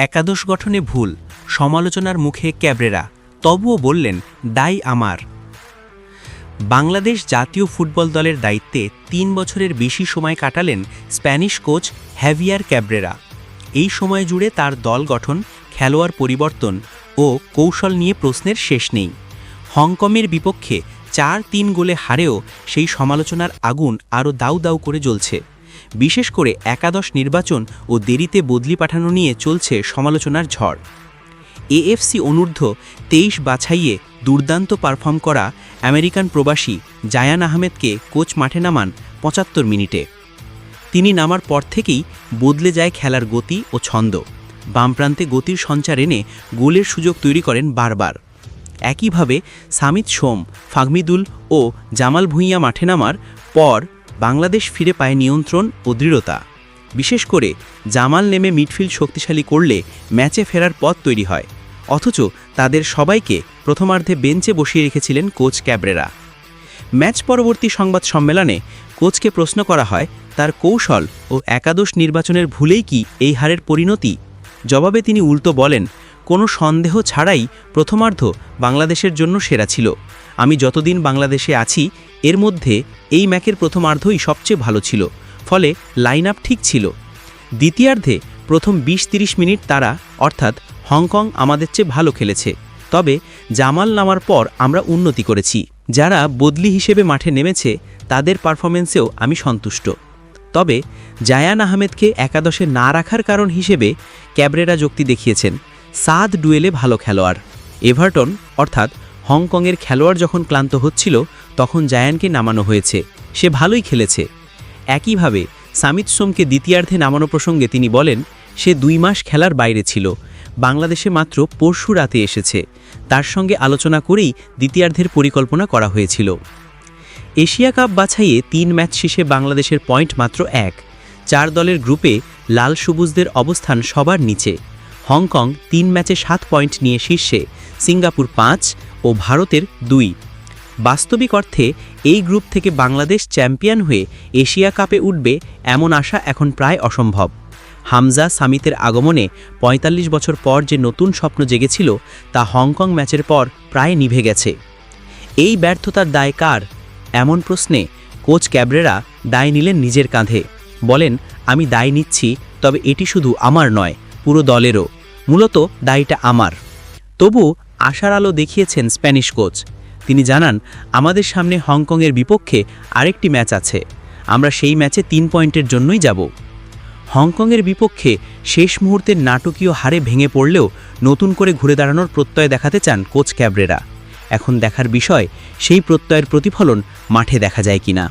একাদশ গঠনে ভুল, সমালোচনার মুখে ক্যাব্রেরা, তবুও বললেন দায় আমার। বাংলাদেশ জাতীয় ফুটবল দলের দায়িত্বে ৩ বছরের বেশি সময় কাটালেন স্প্যানিশ কোচ হ্যাভিয়ার ক্যাব্রেরা। এই সময় জুড়ে তার দল গঠন, খেলোয়াড় পরিবর্তন ও কৌশল নিয়ে প্রশ্নের শেষ নেই। হংকংয়ের বিপক্ষে ৪-৩ গোলে হারেও সেই সমালোচনার আগুন আরও দাউ দাউ করে জ্বলছে। বিশেষ করে একাদশ নির্বাচন ও দেরিতে বদলি পাঠানো নিয়ে চলছে সমালোচনার ঝড়। এএফসি অনূর্ধ্ব ২৩ বাছাইয়ে দুর্দান্ত পারফর্ম করা আমেরিকান প্রবাসী জায়ান আহমেদকে কোচ মাঠে নামান ৭৫ মিনিটে। তিনি নামার পর থেকেই বদলে যায় খেলার গতি ও ছন্দ। বামপ্রান্তে গতির সঞ্চার এনে গোলের সুযোগ তৈরি করেন বারবার। একইভাবে সামিত সোম, ফাহমিদুল ও জামাল ভুঁইয়া মাঠে নামার পর বাংলাদেশ ফিরে পায় নিয়ন্ত্রণ ও দৃঢ়তা। বিশেষ করে জামাল নেমে মিডফিল্ড শক্তিশালী করলে ম্যাচে ফেরার পথ তৈরি হয়। অথচ তাদের সবাইকে প্রথমার্ধে বেঞ্চে বসিয়ে রেখেছিলেন কোচ ক্যাব্রেরা। ম্যাচ পরবর্তী সংবাদ সম্মেলনে কোচকে প্রশ্ন করা হয় তার কৌশল ও একাদশ নির্বাচনের ভুলেই কি এই হারের পরিণতি। জবাবে তিনি উল্টো বলেন, কোনো সন্দেহ ছাড়াই প্রথমার্ধ বাংলাদেশের জন্য সেরা ছিল। আমি যতদিন বাংলাদেশে আছি এর মধ্যে এই ম্যাচের প্রথমার্ধই সবচেয়ে ভালো ছিল, ফলে লাইন আপ ঠিক ছিল। দ্বিতীয়ার্ধে প্রথম ২০-৩০ মিনিট তারা অর্থাৎ হংকং আমাদের চেয়ে ভালো খেলেছে, তবে জামাল নামার পর আমরা উন্নতি করেছি। যারা বদলি হিসেবে মাঠে নেমেছে তাদের পারফরমেন্সেও আমি সন্তুষ্ট। তবে জায়ান আহমেদকে একাদশে না রাখার কারণ হিসেবে ক্যাব্রেরা যুক্তি দেখিয়েছেন, সাদ ডুয়েলে ভালো খেলোয়াড়। এভারটন অর্থাৎ হংকংয়ের খেলোয়াড় যখন ক্লান্ত হচ্ছিল তখন জায়ানকে নামানো হয়েছে, সে ভালোই খেলেছে। একইভাবে সামিত সোমকে দ্বিতীয়ার্ধে নামানো প্রসঙ্গে তিনি বলেন, সে ২ মাস খেলার বাইরে ছিল, বাংলাদেশে মাত্র পরশু রাতে এসেছে, তার সঙ্গে আলোচনা করেই দ্বিতীয়ার্ধের পরিকল্পনা করা হয়েছিল। এশিয়া কাপ বাছাইয়ে ৩ ম্যাচ শেষে বাংলাদেশের পয়েন্ট মাত্র ১। ৪ দলের গ্রুপে লাল সবুজদের অবস্থান সবার নিচে। হংকং ৩ ম্যাচে ৭ পয়েন্ট নিয়ে শীর্ষে, সিঙ্গাপুর ৫ ও ভারতের ২। বাস্তবিক অর্থে এই গ্রুপ থেকে বাংলাদেশ চ্যাম্পিয়ন হয়ে এশিয়া কাপে উঠবে এমন আশা এখন প্রায় অসম্ভব। হামজা সামিতের আগমনে ৪৫ বছর পর যে নতুন স্বপ্ন জেগেছিল তা হংকং ম্যাচের পর প্রায় নিভে গেছে। এই ব্যর্থতার দায় কার? এমন প্রশ্নে কোচ ক্যাব্রেরা দায় নিলেন নিজের কাঁধে। বলেন, আমি দায় নিচ্ছি, তবে এটি শুধু আমার নয়, পুরো দলেরও। মূলত দায়টা আমার। তবু আশার আলো দেখিয়েছেন স্প্যানিশ কোচ। তিনি জানান, আমাদের সামনে হংকংয়ের বিপক্ষে আরেকটি ম্যাচ আছে, আমরা সেই ম্যাচে ৩ পয়েন্টের জন্যই যাব। হংকংয়ের বিপক্ষে শেষ মুহূর্তের নাটকীয় হারে ভেঙে পড়লেও নতুন করে ঘুরে দাঁড়ানোর প্রত্যয় দেখাতে চান কোচ ক্যাব্রেরা। এখন দেখার বিষয় সেই প্রত্যয়ের প্রতিফলন মাঠে দেখা যায় কিনা।